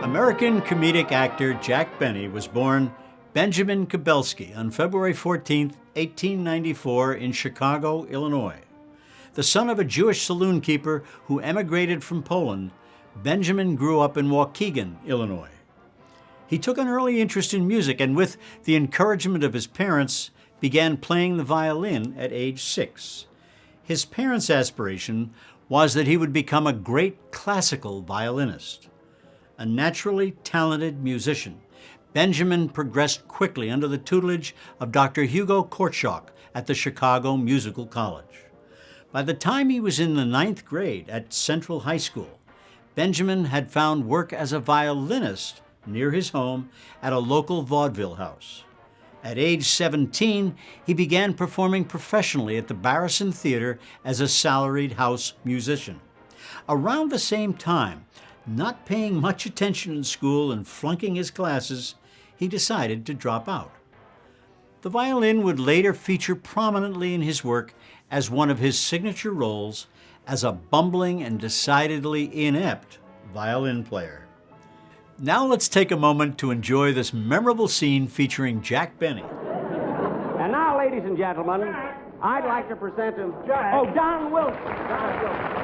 American comedic actor Jack Benny was born Benjamin Kubelski on February 14, 1894 in Chicago, Illinois. The son of a Jewish saloon keeper who emigrated from Poland, Benjamin grew up in Waukegan, Illinois. He took an early interest in music and with the encouragement of his parents, began playing the violin at age 6. His parents' aspiration was that he would become a great classical violinist. A naturally talented musician, Benjamin progressed quickly under the tutelage of Dr. Hugo Kortschok at the Chicago Musical College. By the time he was in the 9th grade at Central High School, Benjamin had found work as a violinist near his home at a local vaudeville house. At age 17, he began performing professionally at the Barrison Theater as a salaried house musician. Around the same time, not paying much attention in school and flunking his classes, he decided to drop out. The violin would later feature prominently in his work as one of his signature roles as a bumbling and decidedly inept violin player. Now let's take a moment to enjoy this memorable scene featuring Jack Benny. And now, ladies and gentlemen, I'd like to present him. Oh, Don Wilson. Don Wilson.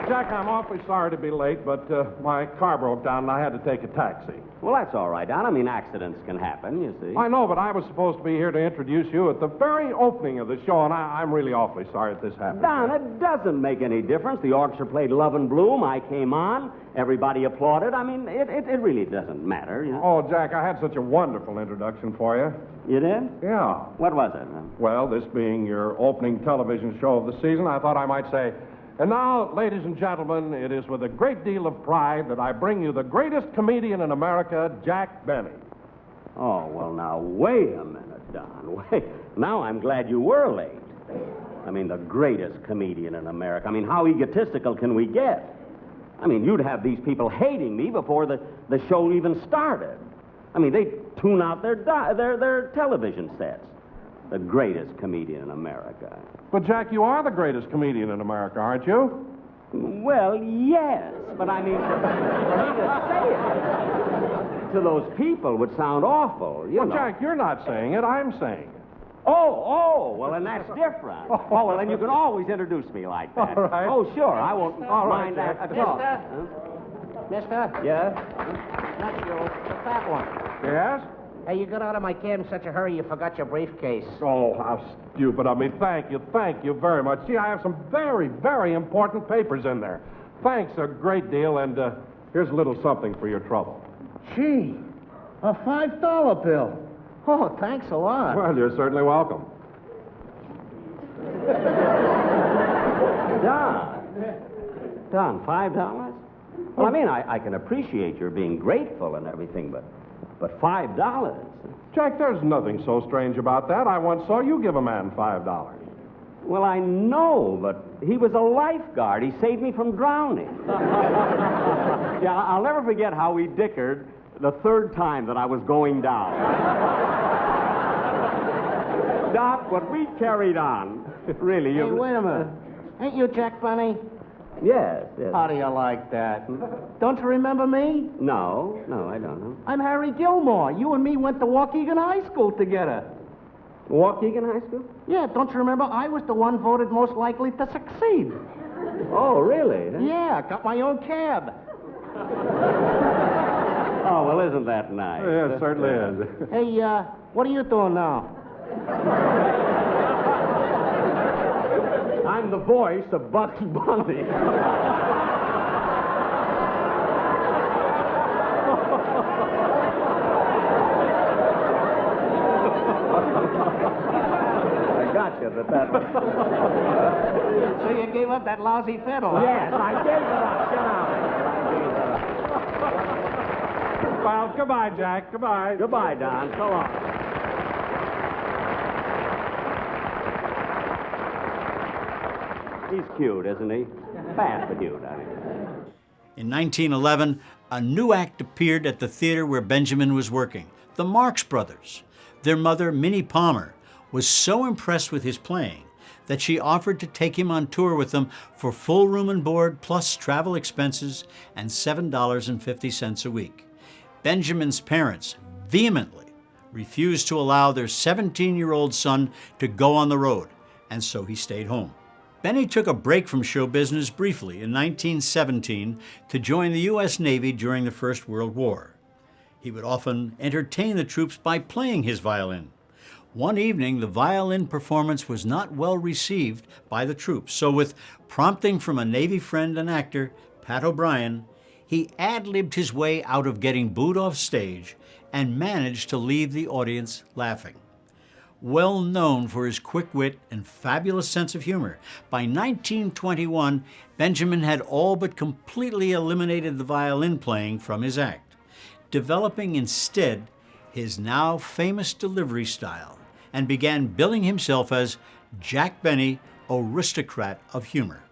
Jack, I'm awfully sorry to be late, but my car broke down and I had to take a taxi. Well, that's all right, Don. I mean, accidents can happen, you see. I know, but I was supposed to be here to introduce you at the very opening of the show, and I'm really awfully sorry that this happened. Don, it doesn't make any difference. The orchestra played Love and Bloom. I came on. Everybody applauded. I mean, it really doesn't matter, you know. Oh, Jack, I had such a wonderful introduction for you. You did? Yeah. What was it? Well, this being your opening television show of the season, I thought I might say, and now, ladies and gentlemen, it is with a great deal of pride that I bring you the greatest comedian in America, Jack Benny. Oh, well, now, wait a minute, Don. Wait. Now I'm glad you were late. I mean, the greatest comedian in America. I mean, how egotistical can we get? I mean, you'd have these people hating me before the show even started. I mean, they'd tune out their television sets. The greatest comedian in America. But, Jack, you are the greatest comedian in America, aren't you? Well, yes, but I mean, for me to say it to those people would sound awful, you know. Jack, you're not saying it, I'm saying it. Oh, well, then that's different. Oh, well, then you can always introduce me like that. All right. Oh, sure, I won't mind Jack. that at all. Mister? Yes? Not you. The fat one. Yes? Hey, you got out of my cab in such a hurry you forgot your briefcase. Oh, how stupid of me. Thank you very much. See, I have some very, very important papers in there. Thanks a great deal, and here's a little something for your trouble. Gee, a $5 bill. Oh, thanks a lot. Well, you're certainly welcome. Don, $5? Well, I mean, I can appreciate your being grateful and everything, but $5? Jack, there's nothing so strange about that. I once saw you give a man $5. Well, I know, but he was a lifeguard. He saved me from drowning. Yeah, I'll never forget how we dickered the third time that I was going down. Doc, what we carried on, really. Hey, wait a minute. Ain't you Jack Benny? Yes. How do you like that? Don't you remember me? No, I don't know. I'm Harry Gilmore. You and me went to Waukegan High School together. Waukegan High School? Yeah, don't you remember? I was the one voted most likely to succeed. Oh, really? Yeah, got my own cab. Oh, well, isn't that nice? Yeah, it certainly is. Hey, what are you doing now? I'm the voice of Bugs Bunny. I got you, that. So you gave up that lousy fiddle? Yes, I gave it up. Get out. Well, goodbye, Jack. Goodbye. Goodbye, Don. So long. He's cute, isn't he? Fast but cute, I mean. In 1911, a new act appeared at the theater where Benjamin was working, the Marx Brothers. Their mother, Minnie Palmer, was so impressed with his playing that she offered to take him on tour with them for full room and board plus travel expenses and $7.50 a week. Benjamin's parents vehemently refused to allow their 17-year-old son to go on the road, and so he stayed home. Benny took a break from show business briefly in 1917 to join the U.S. Navy during the First World War. He would often entertain the troops by playing his violin. One evening, the violin performance was not well received by the troops, so with prompting from a Navy friend and actor, Pat O'Brien, he ad-libbed his way out of getting booed off stage and managed to leave the audience laughing. Well known for his quick wit and fabulous sense of humor, by 1921, Benjamin had all but completely eliminated the violin playing from his act, developing instead his now famous delivery style, and began billing himself as Jack Benny, aristocrat of humor.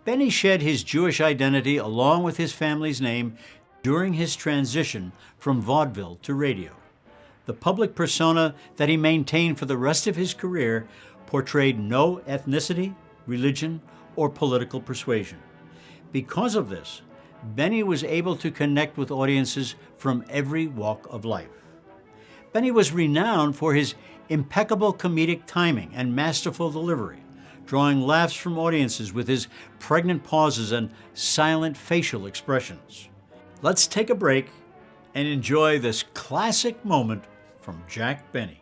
Benny shed his Jewish identity along with his family's name during his transition from vaudeville to radio. The public persona that he maintained for the rest of his career portrayed no ethnicity, religion, or political persuasion. Because of this, Benny was able to connect with audiences from every walk of life. Benny was renowned for his impeccable comedic timing and masterful delivery, drawing laughs from audiences with his pregnant pauses and silent facial expressions. Let's take a break and enjoy this classic moment from Jack Benny.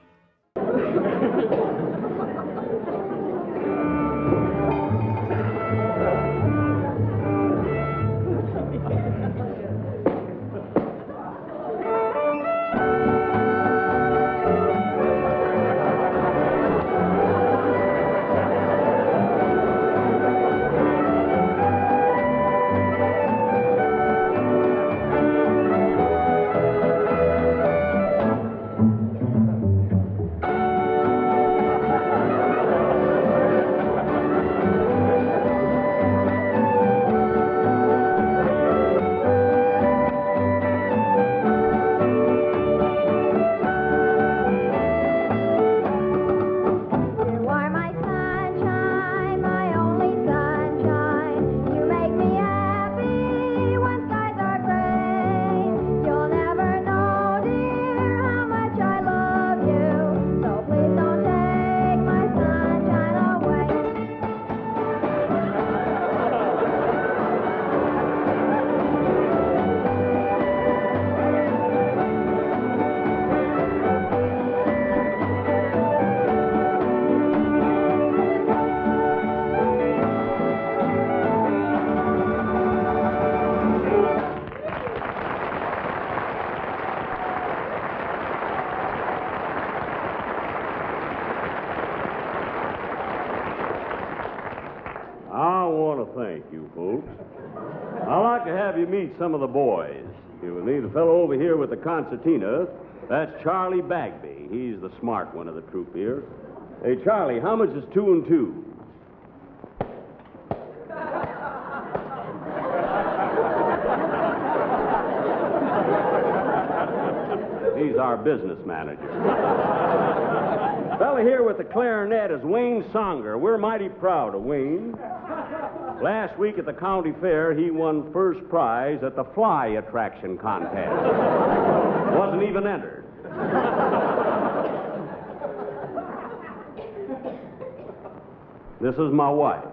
Thank you, folks. I'd like to have you meet some of the boys. Here with me, the fellow over here with the concertina, that's Charlie Bagby. He's the smart one of the troupe here. Hey, Charlie, how much is 2 and 2? He's our business manager. Fella here with the clarinet is Wayne Songer. We're mighty proud of Wayne. Last week at the county fair, he won first prize at the fly attraction contest. Wasn't even entered. This is my wife.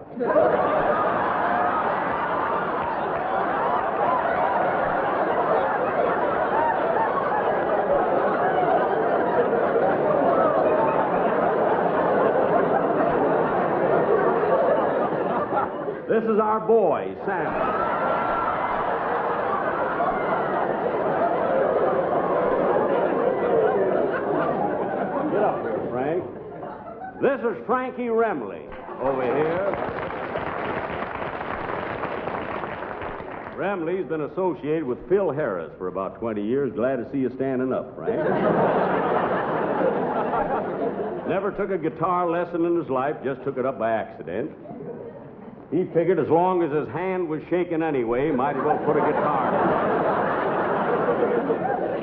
This is our boy, Sam. Get up here, Frank. This is Frankie Remley over here. Remley's been associated with Phil Harris for about 20 years. Glad to see you standing up, Frank. Never took a guitar lesson in his life, just took it up by accident. He figured as long as his hand was shaking anyway, might as well put a guitar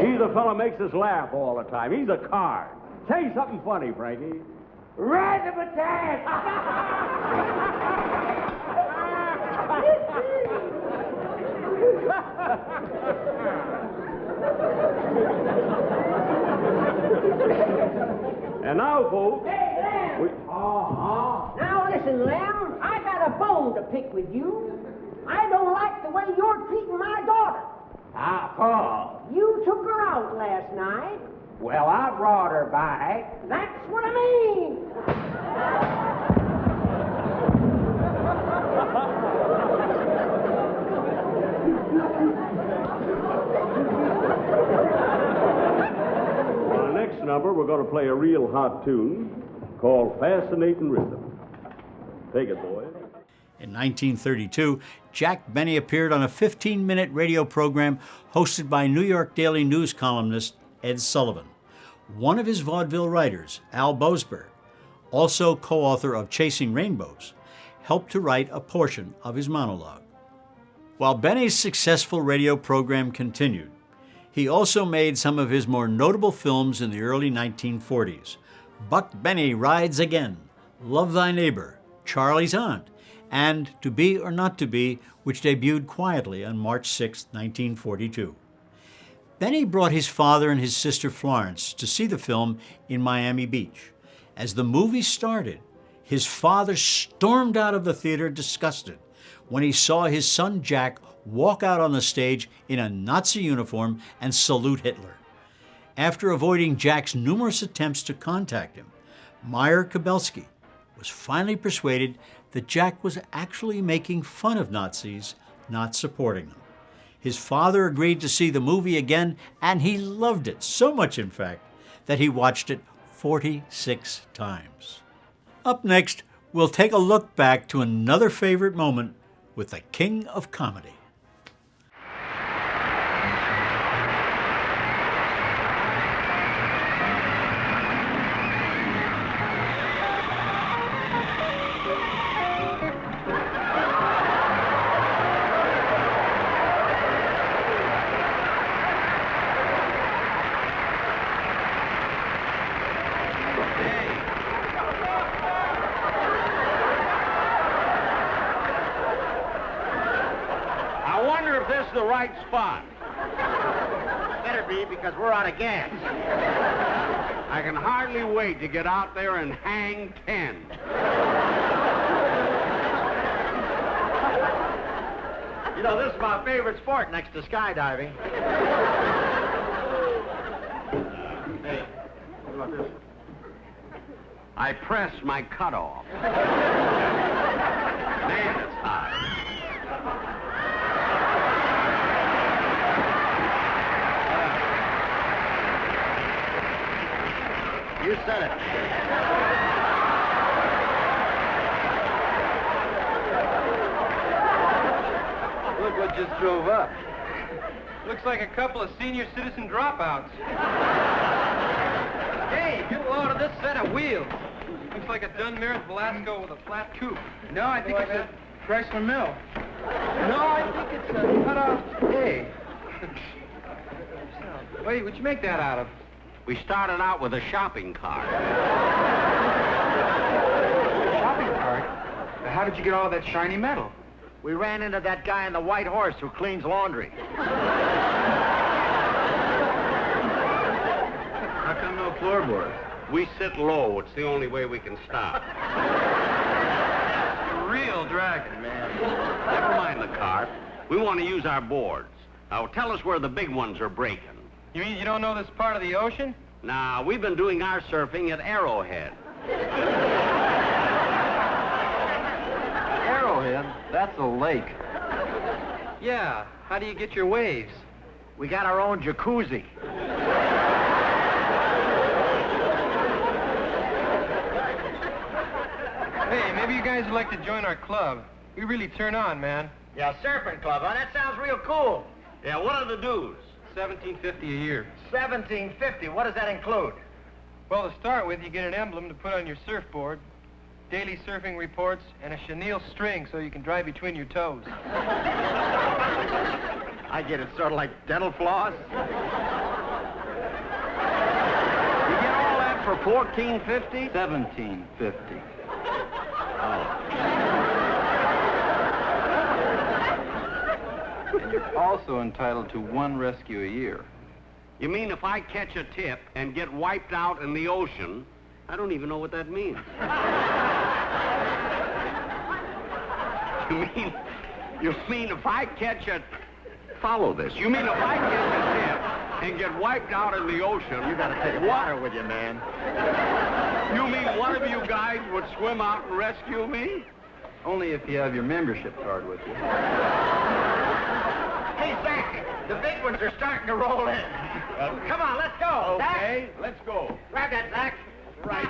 in. He's a fella makes us laugh all the time. He's a card. Say something funny, Frankie. Razzmatazz! And now, folks, Hey, Lem! Now listen, Lem, I got a bone to pick with you. I don't like the way you're treating my daughter. Ah, Paul. You took her out last night. Well, I brought her back. That's what I mean. for the next number, we're going to play a real hot tune called Fascinating Rhythm. Take it, boys. In 1932, Jack Benny appeared on a 15-minute radio program hosted by New York Daily News columnist Ed Sullivan. One of his vaudeville writers, Al Boasberg, also co-author of Chasing Rainbows, helped to write a portion of his monologue. While Benny's successful radio program continued, he also made some of his more notable films in the early 1940s. Buck Benny Rides Again, Love Thy Neighbor, Charlie's Aunt, and To Be or Not to Be, which debuted quietly on March 6, 1942. Benny brought his father and his sister Florence to see the film in Miami Beach. As the movie started, his father stormed out of the theater disgusted when he saw his son Jack walk out on the stage in a Nazi uniform and salute Hitler. After avoiding Jack's numerous attempts to contact him, Meyer Kubelski was finally persuaded that Jack was actually making fun of Nazis, not supporting them. His father agreed to see the movie again, and he loved it, so much in fact, that he watched it 46 times. Up next, we'll take a look back to another favorite moment with the King of Comedy. I wonder if this is the right spot. Better be, because we're out of gas. I can hardly wait to get out there and hang 10. You know, this is my favorite sport next to skydiving. Hey, what about this? I press my cutoff. Man, it's hot. You said it. Look what just drove up. Looks like a couple of senior citizen dropouts. Hey, get a load of this set of wheels. Looks like a Dunmere Velasco with a flat coupe. No, I think it's a Chrysler Mill. No, I think it's a cut-off. Hey. Wait, what'd you make that out of? We started out with a shopping cart. Shopping cart? How did you get all of that shiny metal? We ran into that guy on the white horse who cleans laundry. How come no floorboards? We sit low. It's the only way we can stop. Real dragon, man. Never mind the cart. We want to use our boards. Now, tell us where the big ones are breaking. You mean you don't know this part of the ocean? Now, we've been doing our surfing at Arrowhead. Arrowhead? That's a lake. Yeah. How do you get your waves? We got our own jacuzzi. Hey, maybe you guys would like to join our club. We really turn on, man. Yeah, surfing club, huh? That sounds real cool. Yeah, what are the dues? $17.50 a year. $17.50. What does that include? Well, to start with, you get an emblem to put on your surfboard, daily surfing reports, and a chenille string so you can dry between your toes. I get it, sort of like dental floss. You get all that for $14.50? $17.50. And you're also entitled to one rescue a year. You mean if I catch a tip and get wiped out in the ocean, I don't even know what that means. You mean if I catch a... Follow this. You mean if I catch a tip and get wiped out in the ocean... You gotta take water with you, man. You mean one of you guys would swim out and rescue me? Only if you have your membership card with you. Hey, Zach, the big ones are starting to roll in. Come on, let's go. Okay, let's go. Zach, grab that, Zach. Right.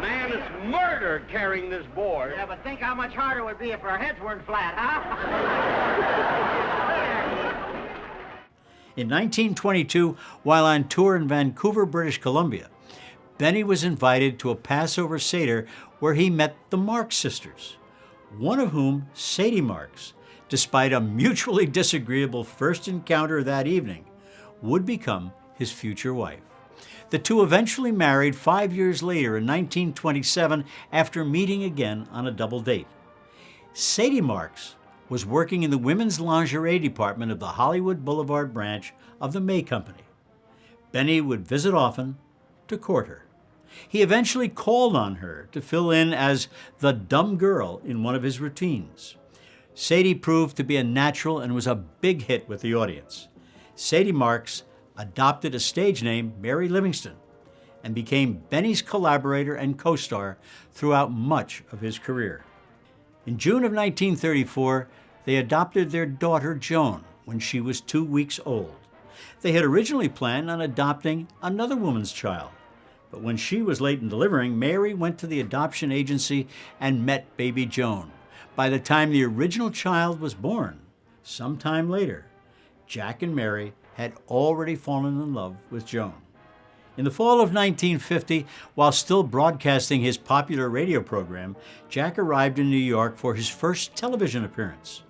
Man, it's murder carrying this board. Yeah, but think how much harder it would be if our heads weren't flat, huh? In 1922, while on tour in Vancouver, British Columbia, Benny was invited to a Passover Seder where he met the Marx sisters, one of whom, Sadie Marx, despite a mutually disagreeable first encounter that evening, would become his future wife. The two eventually married 5 years later in 1927 after meeting again on a double date. Sadie Marx was working in the women's lingerie department of the Hollywood Boulevard branch of the May Company. Benny would visit often to court her. He eventually called on her to fill in as the dumb girl in one of his routines. Sadie proved to be a natural and was a big hit with the audience. Sadie Marx adopted a stage name, Mary Livingston, and became Benny's collaborator and co-star throughout much of his career. In June of 1934, they adopted their daughter Joan when she was 2 weeks old. They had originally planned on adopting another woman's child, but when she was late in delivering, Mary went to the adoption agency and met baby Joan. By the time the original child was born, sometime later, Jack and Mary had already fallen in love with Joan. In the fall of 1950, while still broadcasting his popular radio program, Jack arrived in New York for his first television appearance.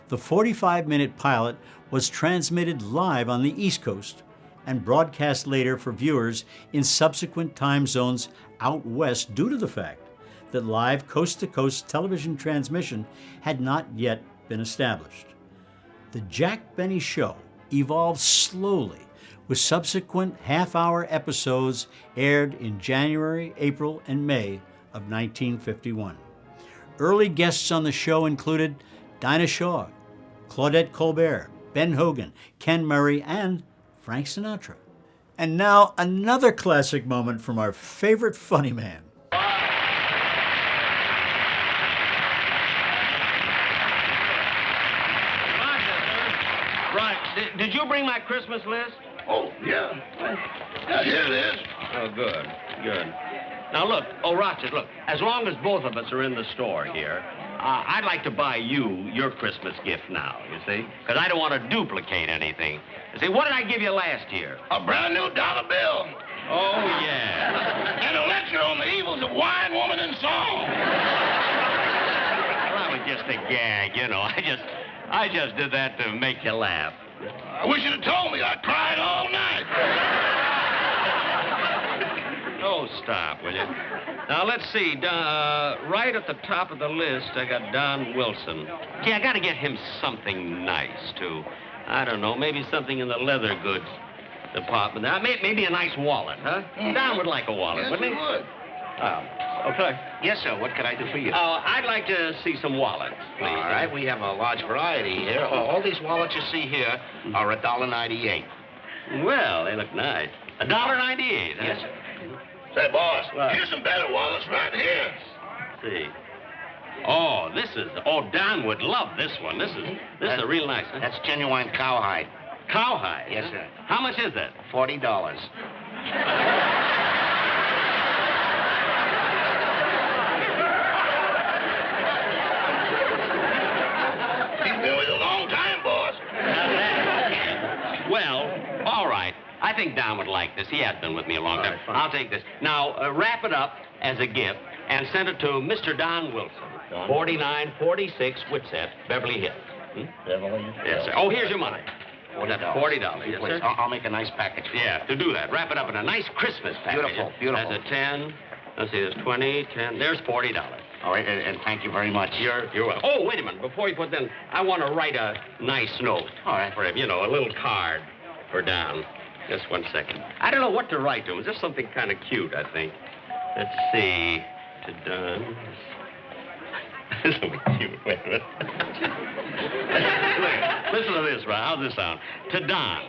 The 45-minute pilot was transmitted live on the East Coast and broadcast later for viewers in subsequent time zones out west due to the fact that live coast-to-coast television transmission had not yet been established. The Jack Benny Show evolved slowly, with subsequent half-hour episodes aired in January, April, and May of 1951. Early guests on the show included Dinah Shaw, Claudette Colbert, Ben Hogan, Ken Murray, and Frank Sinatra. And now another classic moment from our favorite funny man. Did you bring my Christmas list? Oh, yeah. Yeah, here it is. Oh, good, good. Now, look, Rochester, look, as long as both of us are in the store here, I'd like to buy you your Christmas gift now, you see? Because I don't want to duplicate anything. You see, what did I give you last year? A brand new dollar bill. Oh, yeah. And a lecture on the evils of wine, woman, and song. Well, that was just a gag, you know. I just did that to make you laugh. I wish you'd have told me. I cried all night. Oh, stop, will you? Now, let's see. Right at the top of the list, I got Don Wilson. Gee, I got to get him something nice, too. I don't know, maybe something in the leather goods department. Maybe a nice wallet, huh? Don would like a wallet, Yes, wouldn't he he? would. Okay. Yes, sir. What can I do for you? I'd like to see some wallets, please. All right. We have a large variety here. All these wallets you see here are $1.98. Well, they look nice. $1.98, huh? Yes, sir. Say, boss, What? here's some better wallets right here. See. Oh, Don would love this one. This is a real nice, huh? That's genuine cowhide. Cowhide. Yes, huh? sir. How much is that? $40. He's been with you a long time, boss. Well, all right. I think Don would like this. He has been with me a long time. right, fine. I'll take this. Now, wrap it up as a gift and send it to Mr. Don Wilson, 4946 Whitsett, Beverly Hills. Beverly? Yes, sir. Oh, here's your money. That's $40. $40, yes, Please, sir. I'll make a nice package. Yeah, to do that. Wrap it up in a nice Christmas package. Beautiful, beautiful. That's a 10. Let's see, there's 20, 10. There's $40. All right, and thank you very much. You're welcome. Oh, wait a minute. Before you put that in, I want to write a nice note. All right. For him, you know, a little card for Don. Just 1 second. I don't know what to write to him. Just something kind of cute, I think. Let's see. To Don. Something cute. Wait a minute. Listen to this, right? How's this sound? To Don.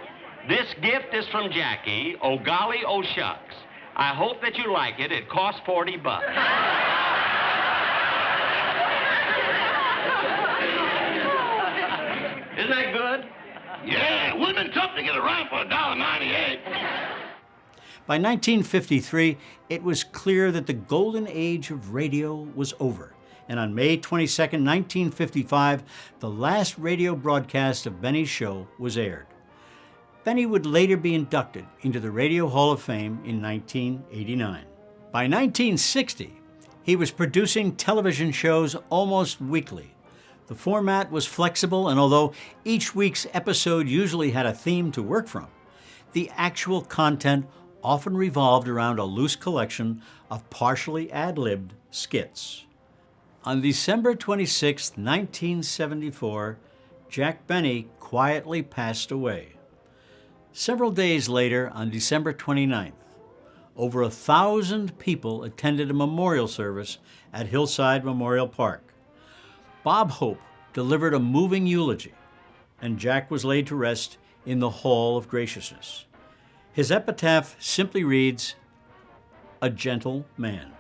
This gift is from Jackie. Oh, golly, oh, shucks. I hope that you like it. It costs $40. Isn't that good? Yeah, it would have been tough to get it right for $1.98. By 1953, it was clear that the golden age of radio was over. And on May 22, 1955, the last radio broadcast of Benny's show was aired. Benny would later be inducted into the Radio Hall of Fame in 1989. By 1960, he was producing television shows almost weekly. The format was flexible, and although each week's episode usually had a theme to work from, the actual content often revolved around a loose collection of partially ad-libbed skits. On December 26, 1974, Jack Benny quietly passed away. Several days later, on December 29th, over 1,000 people attended a memorial service at Hillside Memorial Park. Bob Hope delivered a moving eulogy, and Jack was laid to rest in the Hall of Graciousness. His epitaph simply reads, "A gentle man."